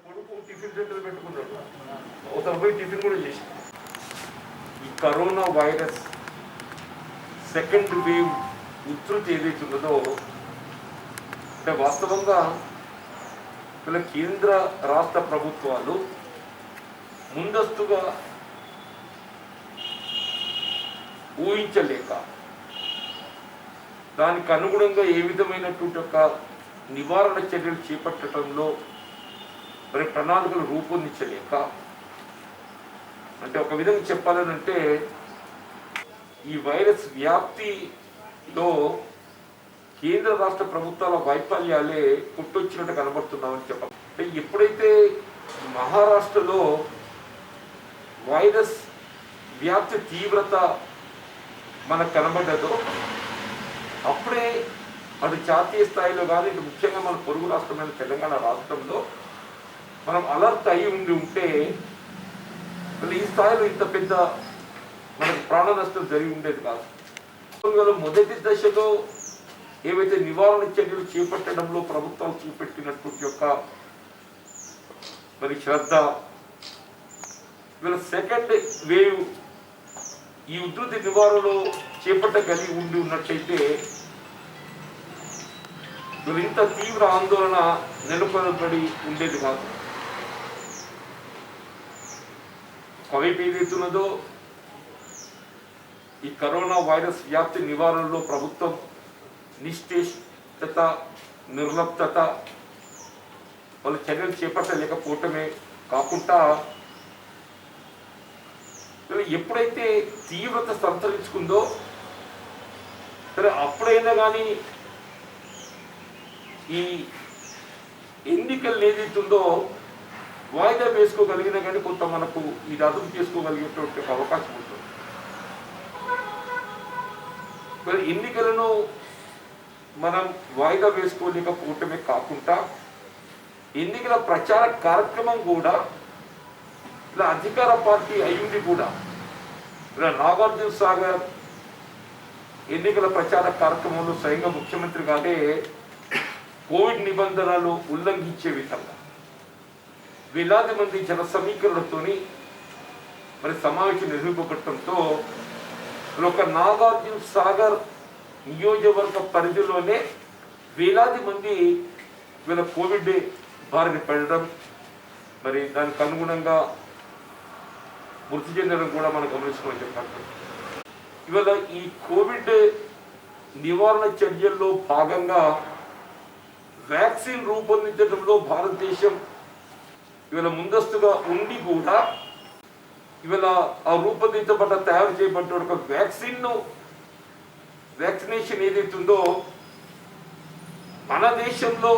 కొడుకు tiffin centre పెట్టుకున్నాడు, ఒకసారి పోయి టిఫిన్ కూడా చేసి. ఈ కరోనా వైరస్ సెకండ్ వేవ్ ఉధృతి ఏదైతున్నదో అంటే వాస్తవంగా వీళ్ళ కేంద్ర రాష్ట్ర ప్రభుత్వాలు ముందస్తుగా ఊహించలేక దానికి అనుగుణంగా ఏ విధమైనటువంటి ఒక నివారణ చర్యలు చేపట్టడంలో మరి ప్రణాళికలు రూపొందించలేక, అంటే ఒక విధంగా చెప్పాలనంటే ఈ వైరస్ వ్యాప్తిలో కేంద్ర రాష్ట్ర ప్రభుత్వాల వైఫల్యాలే పుట్టొచ్చినట్టు కనబడుతున్నామని చెప్పాలి. అంటే ఎప్పుడైతే మహారాష్ట్రలో వైరస్ వ్యాప్తి తీవ్రత మనకు కనబడ్డదో అప్పుడే అది జాతీయ స్థాయిలో కానీ ఇటు ముఖ్యంగా మన పొరుగు రాష్ట్రమైన తెలంగాణ రాష్ట్రంలో మనం అలర్ట్ అయి ఉంటే ఈ స్థాయిలో ఇంత పెద్ద మనకు ప్రాణ నష్టం జరిగి ఉండేది కాదు. మొదటి దశలో ఏవైతే నివారణ చర్యలు చేపట్టడంలో ప్రభుత్వం చూపెట్టినటువంటి యొక్క మరి శ్రద్ధ, వీళ్ళ సెకండ్ వేవ్ ఈ ఉధృతి నివారణలో చేపట్టగలిగి ఉన్నట్టయితే వీళ్ళు ఇంత తీవ్ర ఆందోళన నెలకొనబడి ఉండేది కాదు. ఒకవైపు ఏదైతున్నదో ఈ కరోనా వైరస్ వ్యాప్తి నివారణలో ప్రభుత్వం నిశ్చేష్టత, నిర్లప్తత, వాళ్ళు చర్యలు చేపట్టలేకపోవటమే కాకుండా ఎప్పుడైతే తీవ్రత సంతరించుకుందో సరే అప్పుడైనా కానీ ఈ ఎన్నికలు ఏదైతుందో వాయిదా వేసుకోగలిగినా కానీ కొంత మనకు ఇది అదుపు చేసుకోగలిగేటువంటి అవకాశం ఉంటుంది. మరి ఎన్నికలను మనం వాయిదా వేసుకోలేకపోవటమే కాకుండా ఎన్నికల ప్రచార కార్యక్రమం కూడా ఇలా అధికార పార్టీ అయ్యింది కూడా ఇలా నాగార్జున సాగర్ ఎన్నికల ప్రచార కార్యక్రమంలో స్వయంగా ముఖ్యమంత్రి గారే కోవిడ్ నిబంధనలు ఉల్లంఘించే విధంగా వేలాది మంది జన సమీకరణతోని మరి సమావేశం నిర్వహింపబడటంతో ఒక నాగార్జున సాగర్ నియోజకవర్గ పరిధిలోనే వేలాది మంది వీళ్ళ కోవిడ్ బారిన పడడం, మరి దానికి అనుగుణంగా మృతి చెందడం కూడా మనం గమనించుకోమని చెప్పారు. ఇవాళ ఈ కోవిడ్ నివారణ చర్యల్లో భాగంగా వ్యాక్సిన్ రూపొందించడంలో భారతదేశం ఇవాళ ముందస్తుగా ఉండి కూడా ఇవాళ ఆ రూపొందించబడ్డ తయారు చేయబడ్డ ఒక వ్యాక్సినేషన్ ఏదైతుందో మన దేశంలో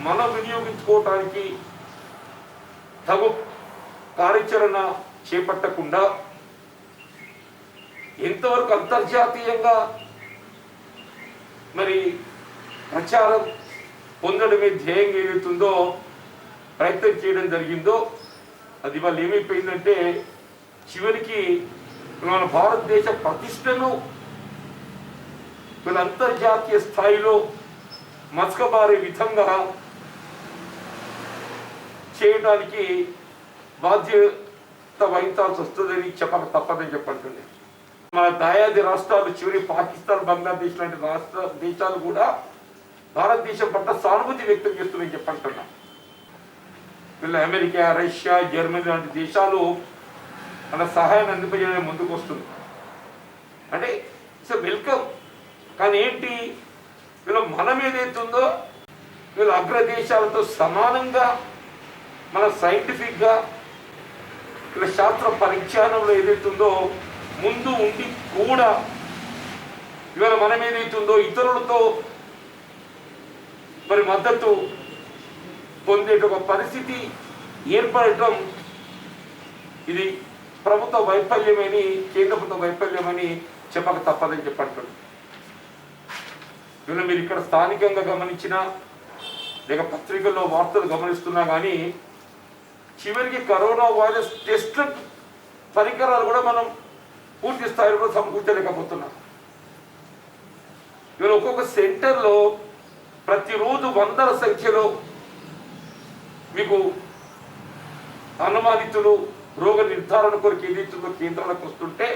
మనం వినియోగించుకోవటానికి తగు కార్యాచరణ చేపట్టకుండా ఎంతవరకు అంతర్జాతీయంగా మరి ప్రచారం పొందడమే ధ్యేయంగా ఏదైతుందో ప్రయత్నం చేయడం జరిగిందో అది వాళ్ళు ఏమైపోయిందంటే చివరికి మన భారతదేశ ప్రతిష్టను వీళ్ళ అంతర్జాతీయ స్థాయిలో మసకబారే విధంగా చేయడానికి బాధ్యత వహించాల్సి వస్తుందని చెప్పక తప్పదని చెప్పంటుంది. మన దాయాది రాష్ట్రాలు చివరి పాకిస్తాన్, బంగ్లాదేశ్ లాంటి రాష్ట్ర దేశాలు కూడా భారతదేశం పట్ల సానుభూతి వ్యక్తం చేస్తున్నాయని చెప్పంటున్నా. వీళ్ళ అమెరికా, రష్యా, జర్మనీ లాంటి దేశాలు మన సహాయాన్ని అందింపజేయడానికి ముందుకు వస్తుంది. అంటే ఇట్స్ వెల్కమ్. కానీ ఏంటి, వీళ్ళ మనం ఏదైతుందో వీళ్ళ అగ్రదేశాలతో సమానంగా మన సైంటిఫిక్గా వీళ్ళ శాస్త్ర పరిజ్ఞానంలో ఏదైతుందో ముందు ఉండి కూడా ఇవాళ మనం ఏదైతుందో ఇతరులతో మరి మద్దతు పొందే ఒక పరిస్థితి ఏర్పడటం ఇది ప్రభుత్వ వైఫల్యమని, కేంద్ర ప్రభుత్వ వైఫల్యమని చెప్పక తప్పదని చెప్పంటారు. వీళ్ళు మీరు ఇక్కడ స్థానికంగా గమనించినా లేక పత్రికల్లో వార్తలు గమనిస్తున్నా కానీ చివరికి కరోనా వైరస్ టెస్ట్ పరికరాలు కూడా మనం పూర్తి స్థాయిలో సమకూర్చలేకపోతున్నాం. ఇవాళ ఒక్కొక్క సెంటర్లో ప్రతిరోజు వందల సంఖ్యలో మీకు అనుమానితులు రోగ నిర్ధారణ కొరకు ఏదైతుందో కేంద్రాలకు వస్తుంటే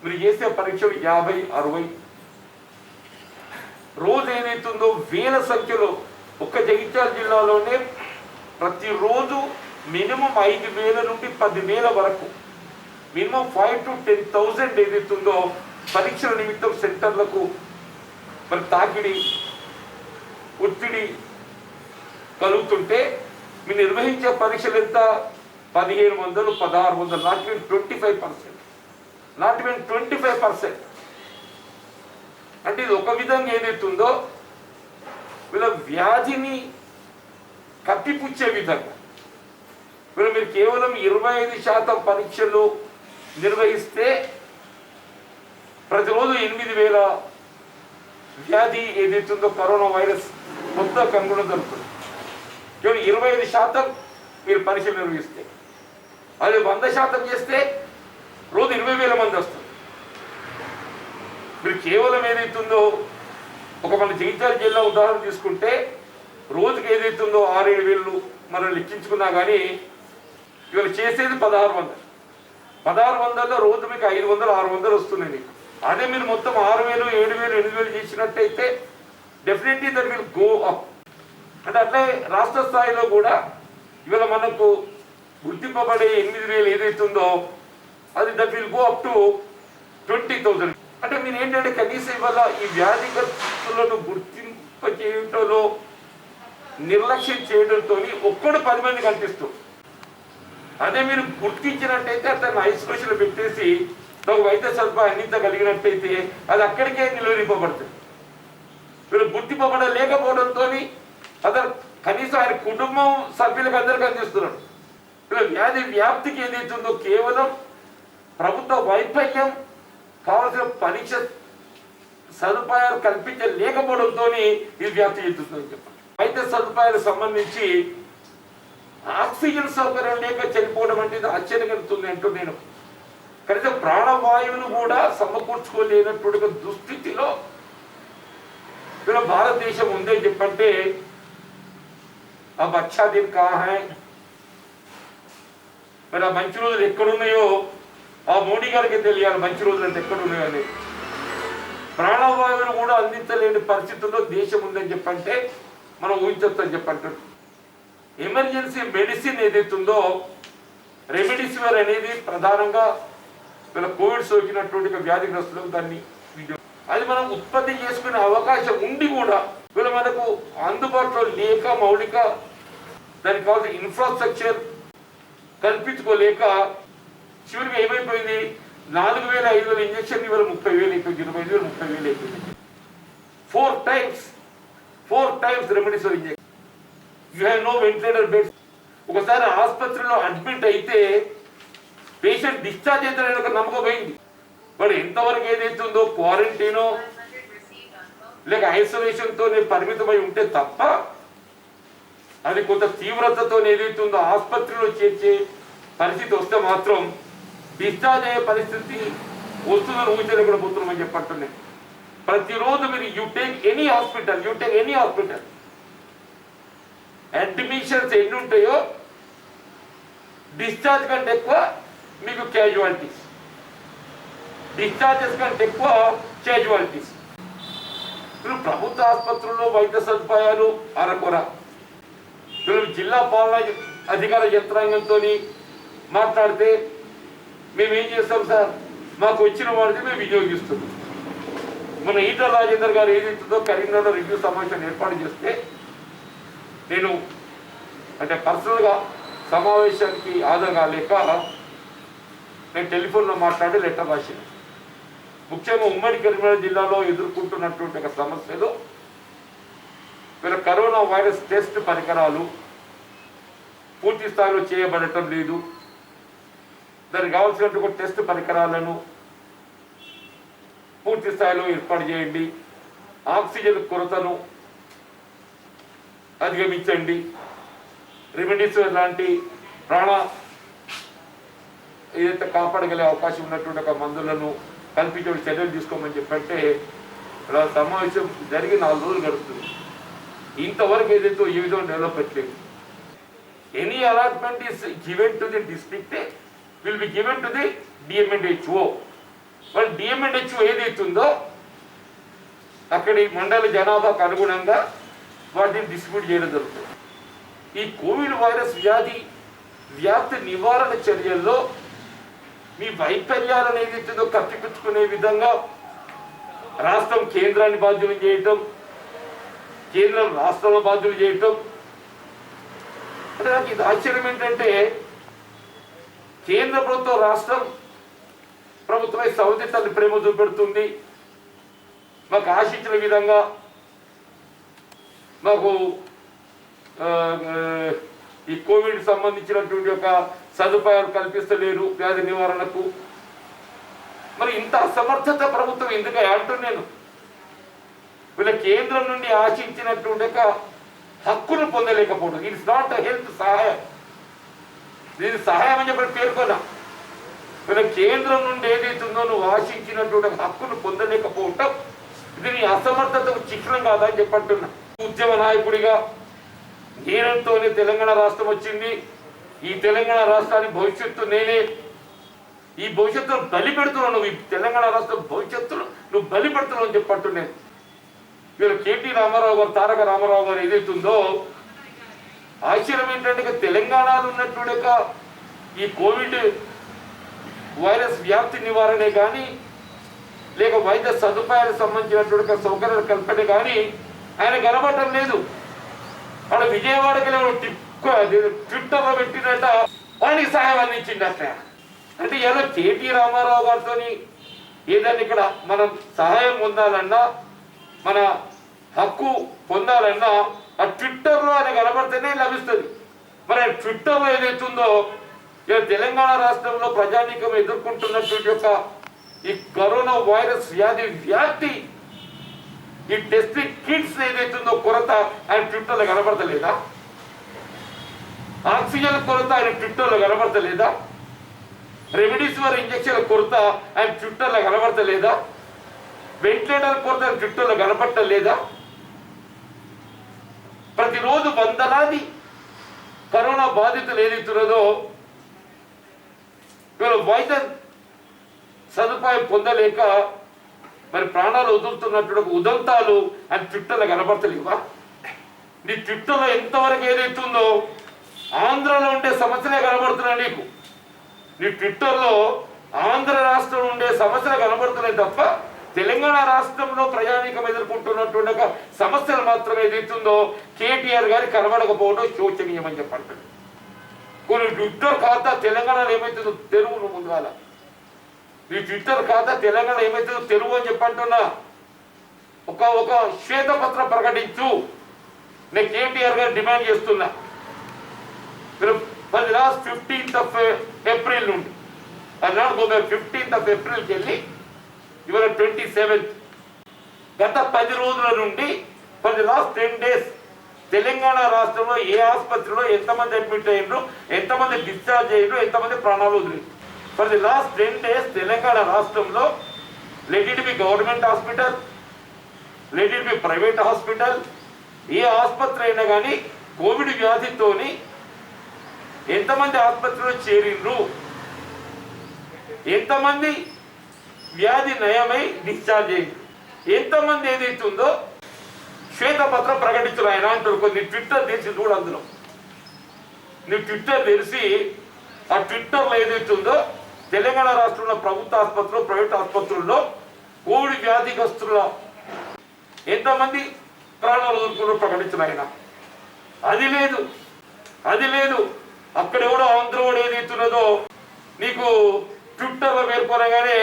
మీరు చేసే పరీక్షలు 50-60 రోజు ఏదైతుందో వేల సంఖ్యలో ఒక్క జగిత్యాల జిల్లాలోనే ప్రతిరోజు మినిమం 5,000 నుండి 10,000 వరకు మినిమం 5,000 to 10,000 ఏదైతుందో పరీక్షల నిమిత్తం సెంటర్లకు మరి తాకిడి ఒత్తిడి కలుగుతుంటే మీరు నిర్వహించే పరీక్షలు ఎంత 1,500-1,600 నాట్ ఈవెన్ 25%. అంటే ఇది ఒక విధంగా ఏదైతుందో వీళ్ళ వ్యాధిని కప్పిపుచ్చే విధంగా వీళ్ళు మీరు కేవలం 25% పరీక్షలు నిర్వహిస్తే ప్రతిరోజు 8,000 వ్యాధి ఏదైతుందో కరోనా వైరస్ కొత్త కనుగొనడం జరుగుతుంది. కేవలం 25% మీరు పరీక్షలు నిర్వహిస్తే, అది 100% చేస్తే రోజు 20,000 మంది వస్తారు. మీరు కేవలం ఏదైతుందో ఒక మన జగిత్యాల జిల్లా ఉదాహరణ తీసుకుంటే రోజుకి ఏదైతుందో 6-7 మనం లెక్కించుకున్నా కానీ ఇవాళ చేసేది 1,600 రోజు మీకు 500-600 వస్తున్నాయి మీకు. అదే మీరు మొత్తం 6,000-7,000-8,000 చేసినట్టయితే definitely that will go up. అంటే అట్లే రాష్ట్ర స్థాయిలో కూడా ఇవాళ మనకు గుర్తింపబడే 8,000 ఏదైతుందో అది that will go up to 20,000. అంటే మీరు ఏంటంటే కనీసం ఇవాళ ఈ వ్యాధిగ్రస్తులను గుర్తింప చేయటంలో నిర్లక్ష్యం చేయడంతో ఒక్కడు 10 మంది కనిపిస్తుంది. అదే మీరు గుర్తించినట్టయితే అతన్ని ఐసోలేషన్ పెట్టేసి ఒక వైద్య సదుపాయం అందించగలిగినట్టయితే అది అక్కడికే నిలువరింపబడుతుంది. వీళ్ళు గుర్తింపబడలేకపోవడంతో అతను కనీసం ఆయన కుటుంబం సభ్యులకు అందరికీ అందిస్తున్నాడు. వీళ్ళ వ్యాధి వ్యాప్తికి ఏదైతుందో కేవలం ప్రభుత్వ వైఫల్యం, కావాల్సిన పరీక్ష సదుపాయాలు కల్పించలేకపోవడంతో ఇది వ్యాప్తి చెందుతుందని చెప్పండి. వైద్య సదుపాయాలకు సంబంధించి ఆక్సిజన్ సౌకర్యం లేక చనిపోవడం అంటే ఇది ఆశ్చర్యకలుగుతుంది అంటూ నేను కనీసం ప్రాణవాయువును కూడా సమకూర్చుకోలేనటువంటి దుస్థితిలో వీళ్ళ భారతదేశం ఉందని చెప్పంటే अब अच्छा दिन कहाँ है, మరి ఆ మంచి రోజులు ఎక్కడున్నాయో ఆ మోడీ గారికి తెలియాలి మంచి రోజులు అంటే ఎక్కడున్నాయో అని. ప్రాణవాయువును కూడా అందించలేని పరిస్థితుల్లో దేశం ఉందని చెప్పంటే మనం ఊహించొచ్చని చెప్పంటారు. ఎమర్జెన్సీ మెడిసిన్ ఏదైతుందో రెమిడిసివిర్ అనేది ప్రధానంగా వీళ్ళ కోవిడ్ సోకినటువంటి వ్యాధిగ్రస్తులకు దాన్ని అది మనం ఉత్పత్తి చేసుకునే అవకాశం ఉండి కూడా వీళ్ళు మనకు అందుబాటులో లేక మౌలిక దానికి కావాల్సిన ఇన్ఫ్రాస్ట్రక్చర్ కల్పించుకోలేక చివరికి ఏమైపోయింది 4,000-5,000 ఇంజక్షన్ ఇవాళ 30,000 అయిపోయింది, 25,000-30,000 అయిపోయింది. 4 times remdesivir injection. You have no ventilator beds. ఒకసారి ఆసుపత్రిలో అడ్మిట్ అయితే పేషెంట్ డిశ్చార్జ్ అవుతారని ఒక నమ్మకం పోయింది. వాడు ఎంతవరకు ఏదైతుందో క్వారంటైనో లేక ఐసోలేషన్తో పరిమితమై ఉంటే తప్ప అది కొంత తీవ్రతతో ఏదైతుందో ఆసుపత్రిలో చేర్చే పరిస్థితి వస్తే మాత్రం డిశ్చార్జ్ అయ్యే పరిస్థితి వస్తుందని ఊహించలేకపోతున్నామని చెప్పంటున్నాయి. ప్రతిరోజు మీరు you take any hospital admissions ఎన్ని ఉంటాయో డిశ్చార్జ్ కంటే ఎక్కువ మీకు క్యాజువాలిటీస్, డిశ్చార్జెస్ కంటే ఎక్కువ క్యాజువాలిటీస్. మీరు ప్రభుత్వ ఆసుపత్రుల్లో వైద్య సదుపాయాలు అరకొర. మీరు జిల్లా పాలనా అధికార యంత్రాంగంతో మాట్లాడితే మేమేం చేస్తాం సార్, మాకు వచ్చిన వాడిని మేము వినియోగిస్తున్నాం. మన ఈటల రాజేందర్ గారు ఏదైతుందో కరీంనగర్లో రివ్యూ సమావేశం ఏర్పాటు చేస్తే నేను అంటే పర్సనల్గా సమావేశానికి హాజరు కాలేక నేను టెలిఫోన్లో మాట్లాడి లెటర్ రాసిన. ముఖ్యంగా ఉమ్మడి కరీంనగర్ జిల్లాలో ఎదుర్కొంటున్నటువంటి ఒక సమస్యలు వీళ్ళ కరోనా వైరస్ టెస్ట్ పరికరాలు పూర్తి స్థాయిలో చేయబడటం లేదు. దానికి కావాల్సినటువంటి టెస్ట్ పరికరాలను పూర్తి స్థాయిలో ఏర్పాటు చేయండి, ఆక్సిజన్ కొరతను అధిగమించండి, రెమిడిసివిర్ లాంటి ప్రాణ ఏదైతే కాపాడగలే అవకాశం ఉన్నటువంటి ఒక మందులను కల్పించే చర్యలు తీసుకోమని చెప్పంటే ఇలా సమావేశం జరిగి 4 రోజులు గడుస్తుంది. ఇంతవరకు ఏదైతే ఈ విధంగా డెవలప్ పెట్టలేదు. Any allotment is given to the district will be given to the DM and HO. మరి డిఎంఎండ్హెచ్ఓ ఏదైతుందో అక్కడి మండల జనాభాకు అనుగుణంగా వాటిని డిస్ట్రిబ్యూట్ చేయడం జరుగుతుంది. ఈ కోవిడ్ వైరస్ వ్యాప్తి నివారణ చర్యల్లో మీ వైఫల్యాలను ఏదైతుందో కప్పిపుచ్చుకునే విధంగా రాష్ట్రం కేంద్రాన్ని బాధ్యులు చేయటం, కేంద్రం రాష్ట్రంలో బాధ్యులు చేయటం అంటే నాకు ఇది ఆశ్చర్యం ఏంటంటే కేంద్ర ప్రభుత్వం రాష్ట్రం ప్రభుత్వమై సౌది తల్లి ప్రేమ చూపెడుతుంది, మాకు ఆశించిన విధంగా మాకు ఈ కోవిడ్ సంబంధించినటువంటి ఒక సదుపాయాలు కల్పిస్తలేరు వ్యాధి నివారణకు. మరి ఇంత అసమర్థత ప్రభుత్వం ఎందుకు అంటున్నాను. వీళ్ళ కేంద్రం నుండి ఆశించినటువంటి ఒక హక్కును పొందలేకపోవడం. ఇట్స్ నాట్ హెల్త్ సహాయం, దీని సహాయం అని చెప్పి పేర్కొన్నా. వీళ్ళ కేంద్రం నుండి ఏదైతుందో నువ్వు ఆశించినటువంటి హక్కును పొందలేకపోవటం ఇది నీ అసమర్థతకు చిహ్నం కాదా అని చెప్పంటున్నా. ఉద్యమ నాయకుడిగా నేనంతోనే తెలంగాణ రాష్ట్రం వచ్చింది. ఈ తెలంగాణ రాష్ట్రానికి భవిష్యత్తు నేనే, ఈ భవిష్యత్తును బలి పెడుతున్నావు నువ్వు, ఈ తెలంగాణ రాష్ట్రం భవిష్యత్తును నువ్వు బలి పెడుతున్నావు అని చెప్పంటున్నాను. వీళ్ళు కేటీ రామారావు గారు, తారక రామారావు గారు ఏదైతుందో ఆశ్చర్యం ఏంటంటే తెలంగాణలో ఉన్నటువంటి ఈ కోవిడ్ వైరస్ వ్యాప్తి నివారణే కానీ లేక వైద్య సదుపాయాలకు సంబంధించినటువంటి సౌకర్యాల కల్పనే కానీ ఆయన కనబడటం లేదు. అక్కడ విజయవాడకి ట్విట్టర్లో పెట్టినట్ట వానికి సహాయం అందించిందట. అంటే ఇలా కేటీ రామారావు గారితో ఏదైనా ఇక్కడ మనం సహాయం పొందాలన్నా మన హక్కు పొందాలన్నా ఆ ట్విట్టర్లో ఆయన కనబడితేనే లభిస్తుంది. మరి ట్విట్టర్లో ఏదైతుందో ఇలా తెలంగాణ రాష్ట్రంలో ప్రజానీకం ఎదుర్కొంటున్నటువంటి యొక్క ఈ కరోనా వైరస్ వ్యాప్తి ఈ టెస్టింగ్ కిట్స్ ఏదైతుందో కొరత ఆయన ట్విట్టర్లో కనబడతలేదా? ఆక్సిజన్ కొరత ఆయన ట్విట్టర్లో కనబడతలేదా? రెమిడిసివిర్ ఇంజక్షన్ కొరత ఆయన ట్విట్టర్లో కనబడతలేదా? వెంటిలేటర్ కొరత ఆయన ట్విట్టర్లో కనబడటలేదా? ప్రతిరోజు వందలాది కరోనా బాధితులు ఏదైతున్నదో వీళ్ళు వైద్య సదుపాయం పొందలేక మరి ప్రాణాలు వదులుతున్నటువంటి ఉదంతాలు అని ట్విట్టర్లో కనబడతలేవా? నీ ట్విట్టర్లో ఎంతవరకు ఏదైతుందో ఆంధ్రలో ఉండే సమస్యలే కనబడుతున్నాయి నీకు. నీ ట్విట్టర్లో ఆంధ్ర రాష్ట్రంలో ఉండే సమస్యలు కనబడుతున్నాయి తప్ప తెలంగాణ రాష్ట్రంలో ప్రజానీకం ఎదుర్కొంటున్నటువంటి ఒక సమస్యలు మాత్రం ఏదైతుందో కేటీఆర్ గారి కనబడకపోవడం శోచనీయమని చెప్పండి. కొన్ని ట్విట్టర్ ఖాతా తెలంగాణలో ఏమైతుందో తెరువును ముందుగాల ఈ ట్విట్టర్ ఖాతా తెలంగాణ ఏమైతుందో తెరువు అని చెప్పంటున్నా. ఒక శ్వేతపత్రం ప్రకటించు, నేను కేటీఆర్ గారు డిమాండ్ చేస్తున్నా. మీరు for the last 15th April నుండి అన్నాడు 15th ఏప్రిల్కి వెళ్ళి ఇవాళ 27th గత 10 రోజుల నుండి for the last 10 days Telangana రాష్ట్రంలో ఏ ఆసుపత్రిలో ఎంతమంది అడ్మిట్ అయ్యారు, ఎంతమంది డిశ్చార్జ్ అయ్యారు, ఎంతమంది ప్రాణాలు వదిలేదు. For the last 10 days Telangana రాష్ట్రంలో let it be government hospital, let it be private hospital, ఏ ఆసుపత్రి అయినా కానీ కోవిడ్ వ్యాధితోని ఎంతమంది ఆసుపత్రిలో చేరిండ్రు, ఎంతమంది వ్యాధి నయమై డిశ్చార్జ్ అయ్యింది, ఎంతమంది ఏదైతుందో శ్వేతపత్రం ప్రకటించరు ఆయన అంటారు. కొన్ని ట్విట్టర్ తెలిసి చూడు, అందులో నీ ట్విట్టర్ తెలిసి ఆ ట్విట్టర్లో ఏదైతుందో తెలంగాణ రాష్ట్రంలో ప్రభుత్వ ఆసుపత్రులు, ప్రైవేట్ ఆసుపత్రుల్లో కోవిడ్ వ్యాధిగ్రస్తుల ఎంతమంది ప్రాణాలు వదులుకున్నారో ప్రకటించరు ఆయన. అది లేదు అక్కడ ఎవడో ఆంధ్రోడు ఏదైతున్నదో నీకు ట్విట్టర్లో పేర్కొనగానే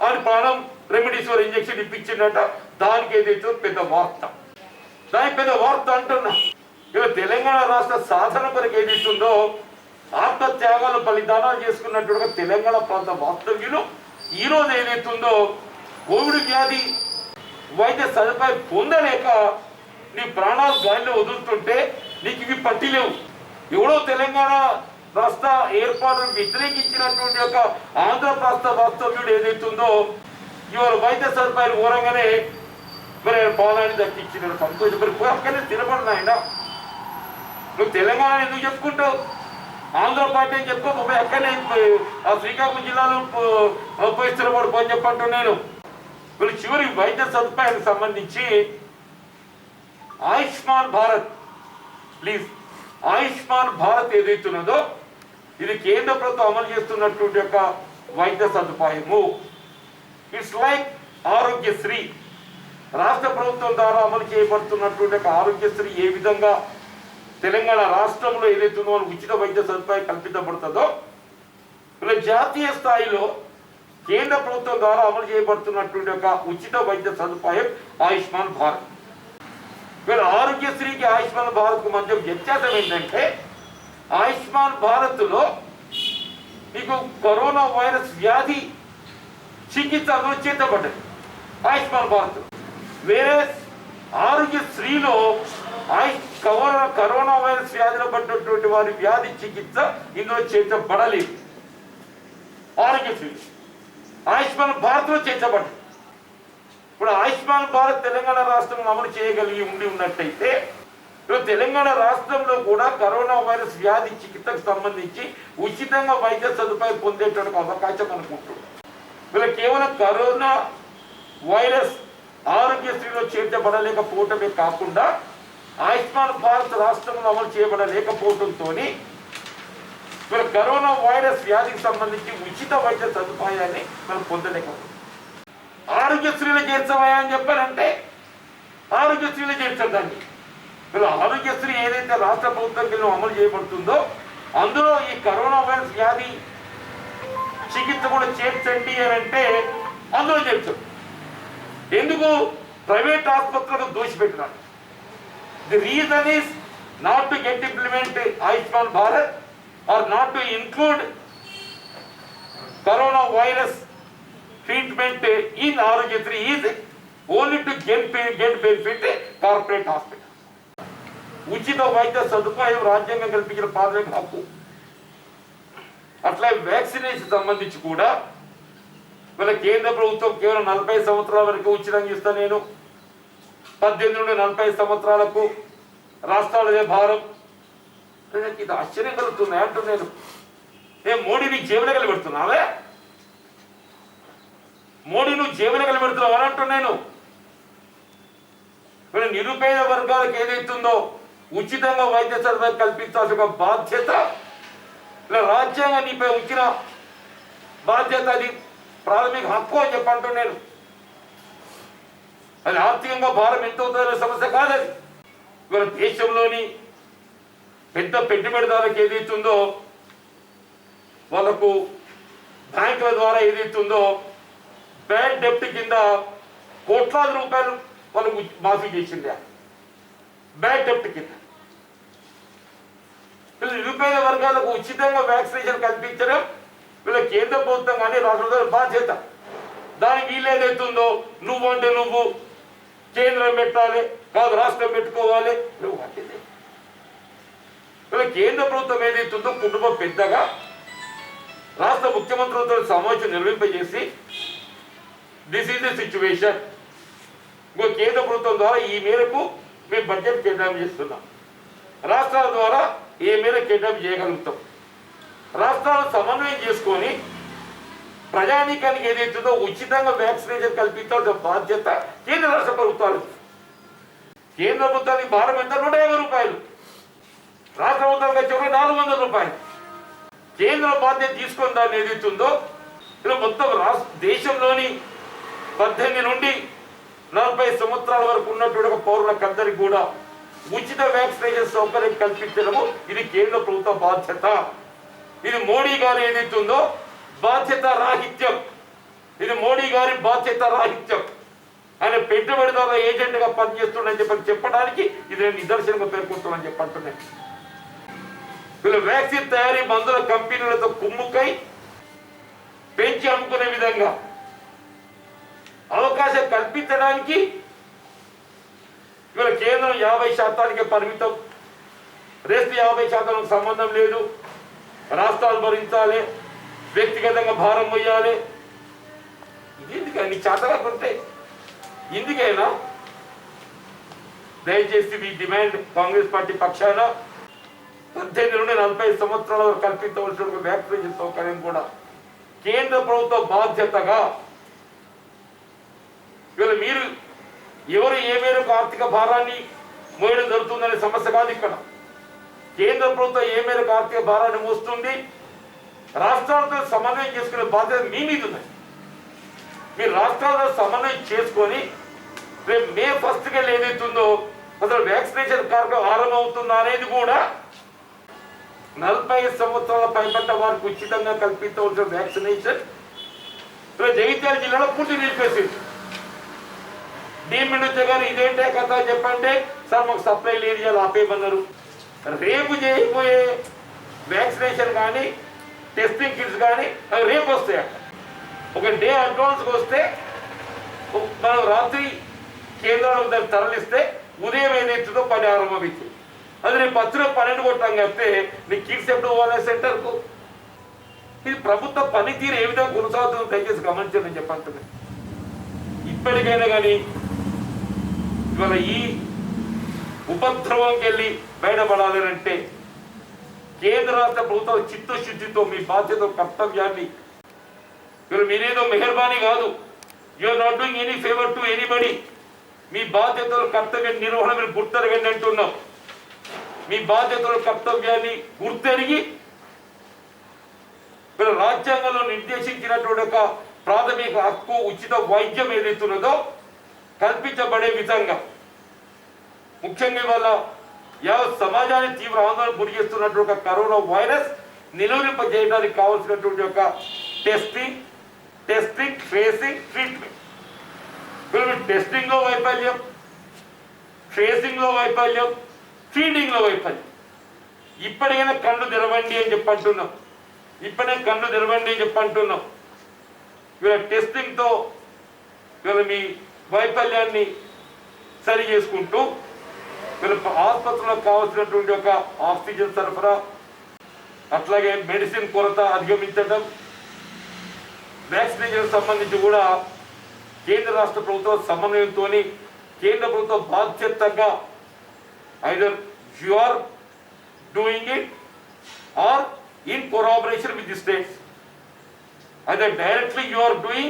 ఆయన ప్రాణం రెమిడిసివిర్ ఇంజక్షన్ ఇప్పించిందట. దానికి ఏదైతే పెద్ద వార్త అంటున్నా. ఇక తెలంగాణ రాష్ట్ర సాధన కొరకు ఏదైతుందో ఆత్మత్యాగాలు బలిదానాలు చేసుకున్నట్టుగా తెలంగాణ ప్రాంత వాస్తవ్యులు ఈరోజు ఏదైతుందో కోవిడ్ వ్యాధి వైద్య సదుపాయం పొందలేక నీ ప్రాణాలు గాలిలో వదులుతుంటే నీకు ఇవి పట్టిలేవు. ఎవడో తెలంగాణ రాష్ట్ర ఏర్పాటును వ్యతిరేకించినటువంటి ఒక ఆంధ్ర రాష్ట్ర వాస్తవ్యుడు ఏదైతుందో ఇవాళ వైద్య సదుపాయాలు ఘోరంగానే మరి ఆయన పాలాన్ని దక్కించిన సంతోషం. మరి పోయి అక్కడనే స్థిరపడిన ఆయన. నువ్వు తెలంగాణ ఎందుకు చెప్పుకుంటావు? ఆంధ్ర పార్టీ అని చెప్పుకో, పోయి అక్కడనే ఆ శ్రీకాకుళం జిల్లాలో పోయి స్థిరపడిపోని చెప్పంటూ నేను. వీళ్ళు చివరి వైద్య సదుపాయానికి సంబంధించి ఆయుష్మాన్ భారత్, ప్లీజ్ ఆయుష్మాన్ భారత్ ఏదైతున్నదో ఇది కేంద్ర ప్రభుత్వం అమలు చేస్తున్నటువంటి యొక్క వైద్య సదుపాయము. It's like Aarogyasri. రాష్ట్ర ప్రభుత్వం ద్వారా అమలు చేయబడుతున్నటువంటి యొక్క ఆరోగ్యశ్రీ ఏ విధంగా తెలంగాణ రాష్ట్రంలో ఏదైతుందో ఉచిత వైద్య సదుపాయం కల్పించబడుతుందో ఇలా జాతీయ స్థాయిలో కేంద్ర ప్రభుత్వం ద్వారా అమలు చేయబడుతున్నటువంటి యొక్క ఉచిత వైద్య సదుపాయం ఆయుష్మాన్ భారత్. వీళ్ళ ఆరోగ్యశ్రీకి ఆయుష్మాన్ భారత్కు మధ్య వ్యత్యాసం ఏంటంటే ఆయుష్మాన్ భారత్లో మీకు కరోనా వైరస్ వ్యాధి చికిత్స అందులో చేతబడ్డది ఆయుష్మాన్ భారత్. వేరే ఆరోగ్యశ్రీలో కరోనా వైరస్ వ్యాధిలో పడినటువంటి వారి వ్యాధి చికిత్స ఇందులో చేర్చబడలేదు. ఆరోగ్యశ్రీ ఆయుష్మాన్ భారత్లో చేర్చబడ్డది. ఇప్పుడు ఆయుష్మాన్ భారత్ తెలంగాణ రాష్ట్రంలో అమలు చేయగలిగి ఉన్నట్టయితే తెలంగాణ రాష్ట్రంలో కూడా కరోనా వైరస్ వ్యాధి చికిత్సకు సంబంధించి ఉచితంగా వైద్య సదుపాయం పొందేటువంటి అవకాశం అనుకుంటున్నాం. వీళ్ళ కేవలం కరోనా వైరస్ ఆరోగ్యశ్రీలో చేర్చబడలేకపోవటమే కాకుండా ఆయుష్మాన్ భారత్ రాష్ట్రంలో అమలు చేయబడలేకపోవడంతో వీళ్ళ కరోనా వైరస్ వ్యాధికి సంబంధించి ఉచిత వైద్య సదుపాయాన్ని మనం పొందలేకపోతున్నాం. ఆరోగ్యశ్రీలో చేర్చవా అని చెప్పారంటే ఆరోగ్యశ్రీలో చేర్చదండి. వీళ్ళ ఆరోగ్యశ్రీ ఏదైతే రాష్ట్ర ప్రభుత్వం కింద అమలు చేయబడుతుందో అందులో ఈ కరోనా వైరస్ వ్యాధి చికిత్స కూడా చేర్చండి అని అంటే అందులో చేర్చదు. ఎందుకు? ప్రైవేట్ ఆసుపత్రులకు దోషిపెట్టినారు. The reason is not to get implement Ayushman Bharat or not to include corona virus treatment in Arogyasri is only to get benefit corporate hospital. ఉచిత వైద్య సదుపాయం రాజ్యాంగం కల్పించిన ప్రాథమిక హక్కు. అట్లా వ్యాక్సినేషన్ సంబంధించి కూడా వీళ్ళ కేంద్ర ప్రభుత్వం కేవలం 40 సంవత్సరాల వరకు ఉచితంగా ఇస్తా, నేను 18 నుండి 40 సంవత్సరాలకు రాష్ట్రాలదే భారం. ఇది ఆశ్చర్యం కలుగుతుంది అంటున్నాను. మోడీ నీకు జేబులో కలిగి పెడుతున్నావే, మోడీ నువ్వు జేబులో కలిగి పెడుతున్నావు అని అంటున్నాను. నిరుపేద వర్గాలకు ఏదైతుందో ఉచితంగా వైద్య సదుపాయం కల్పించాల్సిన బాధ్యత రాజ్యాంగం నీపై ఉంచిన బాధ్యత, అది ప్రాథమిక హక్కు అని చెప్పంటున్నాను. అది ఆర్థికంగా భారం ఎంత అవుతుందో సమస్య కాదది. ఇవాళ దేశంలోని పెద్ద పెట్టుబడిదారులకు ఏదైతుందో వాళ్ళకు బ్యాంకుల ద్వారా ఏదైతుందో బ్యాడ్ డెప్ట్ కింద కోట్లాది రూపాయలు వాళ్ళకు మాఫీ చేసిండే బ్యాడ్ డెప్ట్ కింద. వీళ్ళు నిరుపేద వర్గాలకు ఉచితంగా వ్యాక్సినేషన్ కల్పించడం వీళ్ళ కేంద్ర ప్రభుత్వం కానీ రాష్ట్ర బాధ్యత. దానికి వీళ్ళు ఏదైతుందో నువ్వు అంటే నువ్వు కేంద్రం పెట్టాలి కాదు రాష్ట్రం పెట్టుకోవాలి నువ్వు అంటే వీళ్ళ కేంద్ర ప్రభుత్వం ఏదైతుందో కుటుంబం పెద్దగా రాష్ట్ర ముఖ్యమంత్రులతో సమావేశం నిర్వహింపజేసి దిస్ ఈజ్ ద సిచ్యువేషన్, ఇంకో కేంద్ర ప్రభుత్వం ద్వారా ఈ మేరకు మేము బడ్జెట్ కేటాయింపు చేస్తున్నాం, రాష్ట్రాల ద్వారా ఏ మేరకు కేటాయింపు చేయగలుగుతాం, రాష్ట్రాలను సమన్వయం చేసుకొని ప్రజానీకానికి ఏదైతుందో ఉచితంగా వ్యాక్సినేషన్ కల్పించాల్సిన బాధ్యత కేంద్ర రాష్ట్ర ప్రభుత్వాలు. కేంద్ర ప్రభుత్వానికి భారం ఎంత? 150 రూపాయలు, రాష్ట్ర ప్రభుత్వానికి వచ్చే 400 రూపాయలు. కేంద్ర బాధ్యత తీసుకొని దాన్ని ఏదైతుందో ఇలా మొత్తం దేశంలోని 18 నుండి 40 సంవత్సరాల వరకు ఉన్నటువంటి పౌరులకందరికీ కూడా ఉచిత వ్యాక్సినేషన్ సౌకర్యం కల్పించడము ఇది కేంద్ర ప్రభుత్వ బాధ్యత. ఇది మోడీ గారు ఏదైతుందో బాధ్యత రాహిత్యం, ఇది మోడీ గారి బాధ్యత రాహిత్యం. ఆయన పెట్టుబడిదారుల ఏజెంట్గా పనిచేస్తుండని చెప్పడానికి ఇది నేను నిదర్శనంగా పేర్కొంటామని చెప్పంటున్నాను. వీళ్ళు వ్యాక్సిన్ తయారీ మందుల కంపెనీలతో కుమ్ముకై పెంచి అమ్ముకునే విధంగా అవకాశం కల్పించడానికి ఇవాళ కేంద్రం 50% పరిమితం, రేపు 50% సంబంధం లేదు, రాష్ట్రాలు భరించాలి, వ్యక్తిగతంగా భారం పోయాలి. ఇది ఎందుకు నీ చేతగా కొంటే ఇందుకైనా దయచేసి మీ డిమాండ్ కాంగ్రెస్ పార్టీ పక్షాన 18 నుండి 40 సంవత్సరాల వరకు కల్పించవలసిన వ్యాక్సినేషన్ సౌకర్యం కూడా కేంద్ర ప్రభుత్వ బాధ్యతగా ఇవాళ మీరు ఎవరు ఏ మేరకు ఆర్థిక భారాన్ని మోయడం జరుగుతుందనే సమస్య కాదు ఇక్కడ. కేంద్ర ప్రభుత్వం ఏ మేరకు ఆర్థిక భారాన్ని మోస్తుంది, రాష్ట్రాలతో సమన్వయం చేసుకునే బాధ్యత మీ మీద ఉంది. మీరు రాష్ట్రాలతో సమన్వయం చేసుకొని రేపు మే 1st ఏదైతుందో అసలు వ్యాక్సినేషన్ కార్యక్రమం ఆరంభమవుతుందా అనేది కూడా 40 సంవత్సరాల పైబడ్డ వారికి ఉచితంగా కల్పించవలసిన వ్యాక్సినేషన్ జగిత్యాల జిల్లాలో పూర్తి నిలిపేసింది. డీమ్డ్ నుంచి గారు ఇదేంటే కథ చెప్పంటే సార్ మాకు సప్లై లేదు ఇవాళ ఆపేయమన్నారు. రేపు చేయబోయే వ్యాక్సినేషన్ కానీ టెస్టింగ్ కిట్స్ కానీ అవి రేపు వస్తాయి. ఒక డే అడ్వాన్స్గా వస్తే మనం రాత్రి కేంద్రాలకు దాన్ని తరలిస్తే ఉదయం ఏదైతుందో పని ఆరంభమైంది. అది రేపు 12 కొట్టాం చెప్తే నీ కిట్స్ ఎప్పుడు పోవాలి సెంటర్కు. ఇది ప్రభుత్వ పనితీరు ఏ విధంగా కొనసాగుతుందో దయచేసి గమనించండి చెప్పండి. ఇప్పటికైనా కానీ ఇవాళ ఈ ఉపద్రవంకి వెళ్ళి బయటపడాలి అంటే కేంద్ర రాష్ట్ర ప్రభుత్వం చిత్తశుద్ధితో మీ బాధ్యత కర్తవ్యాన్ని ఇవాళ మీరేదో మెహర్బానీ కాదు, you are not doing any favour to anybody. మీ బాధ్యతల కర్తవ్య నిర్వహణ మీరు గుర్తెరగండి అంటున్నాం. మీ బాధ్యతల కర్తవ్యాన్ని గుర్తెరిగి వీళ్ళ రాజ్యాంగంలో నిర్దేశించినటువంటి ఒక ప్రాథమిక హక్కు ఉచిత వైద్యం ఏదైతున్నదో కల్పించబడే విధంగా ముఖ్యంగా ఇవాళ యావత్ సమాజాన్ని తీవ్ర ఆందోళన గురి చేస్తున్నటువంటి ఒక కరోనా వైరస్ నిలువరింపజేయడానికి కావాల్సినటువంటి ఒక టెస్టింగ్, ట్రేసింగ్, ట్రీట్మెంట్. టెస్టింగ్ లో వైఫల్యం, ట్రేసింగ్ లో వైఫల్యం, ఫీడింగ్ లో వైఫల్యం. ఇప్పటికైనా కళ్ళు తెరవండి అని చెప్పంటున్నాం. ఇప్పటికే కళ్ళు తెరవండి అని చెప్పంటున్నాం. వీళ్ళ టెస్టింగ్ తో వీళ్ళ మీ వైఫల్యాన్ని సరి చేసుకుంటూ వీళ్ళ ఆసుపత్రులకు కావాల్సినటువంటి ఒక ఆక్సిజన్ సరఫరా, అట్లాగే మెడిసిన్ కొరత అధిగమించడం, వ్యాక్సినేషన్ సంబంధించి కూడా కేంద్ర రాష్ట్ర ప్రభుత్వ సమన్వయంతో కేంద్ర ప్రభుత్వ బాధ్యతగా either you are doing it or in collaboration with the states. either directly you are doing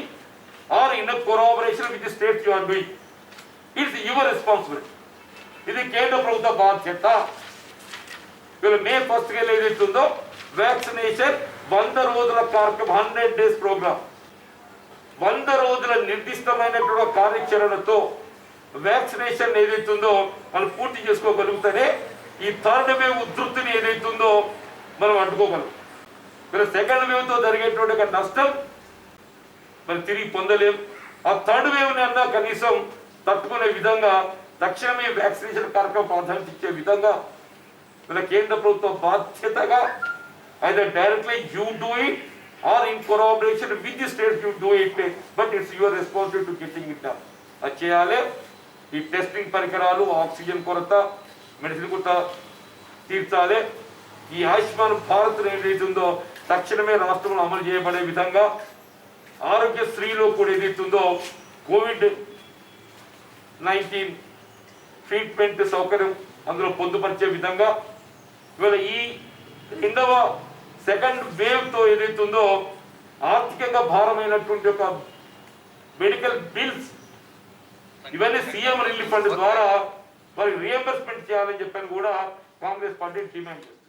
or in a collaboration with the states you are doing. It's your responsibility. ఇది కేంద్ర ప్రభుత్వ బాధ్యత. వీళ్ళు మే 1st ఏదైతుందో వ్యాక్సినేషన్ 100 రోజుల కార్యక్రమం, 100 days programme, 100 రోజుల నిర్దిష్టమైనటువంటి కార్యాచరణతో వ్యాక్సినేషన్ ఏదైతుందో మనం పూర్తి చేసుకోగలుగుతానే ఈ 3rd వేవ్ ఉధృతిని ఏదైతుందో మనం అడ్డుకోగలం. మరి 2nd వేవ్తో జరిగేటువంటి నష్టం మరి తిరిగి పొందలేం. ఆ 3rd వేవ్ని అన్నా కనీసం తట్టుకునే విధంగా తక్షణమే వ్యాక్సినేషన్ కార్యక్రమం ప్రాధాన్యత ఇచ్చే విధంగా మన కేంద్ర ప్రభుత్వ బాధ్యతగా either directly you do it or in collaboration with the states you do it, but it's your responsibility to getting it done. అది చేయాలి. ఈ టెస్టింగ్ పరికరాలు, ఆక్సిజన్ కొరత, మెడిసిన్ కొరత తీర్చాలి. ఈ ఆయుష్మాన్ భారత్ ఏదైతుందో తక్షణమే రాష్ట్రంలో అమలు చేయబడే విధంగా ఆరోగ్యశ్రీలో కూడా ఏదైతుందో COVID-19 ట్రీట్మెంట్ సౌకర్యం అందులో పొందుపరిచే విధంగా ఇవాళ ఈ 2nd వేవ్తో ఏదైతుందో ఆర్థికంగా భారమైనటువంటి ఒక మెడికల్ బిల్స్ ఇవన్నీ సీఎం రిలీఫ్ ఫండ్ ద్వారా మరి రియంబర్స్మెంట్ చేయాలని చెప్పని కూడా కాంగ్రెస్ పార్టీ డిమాండ్ చేస్తుంది.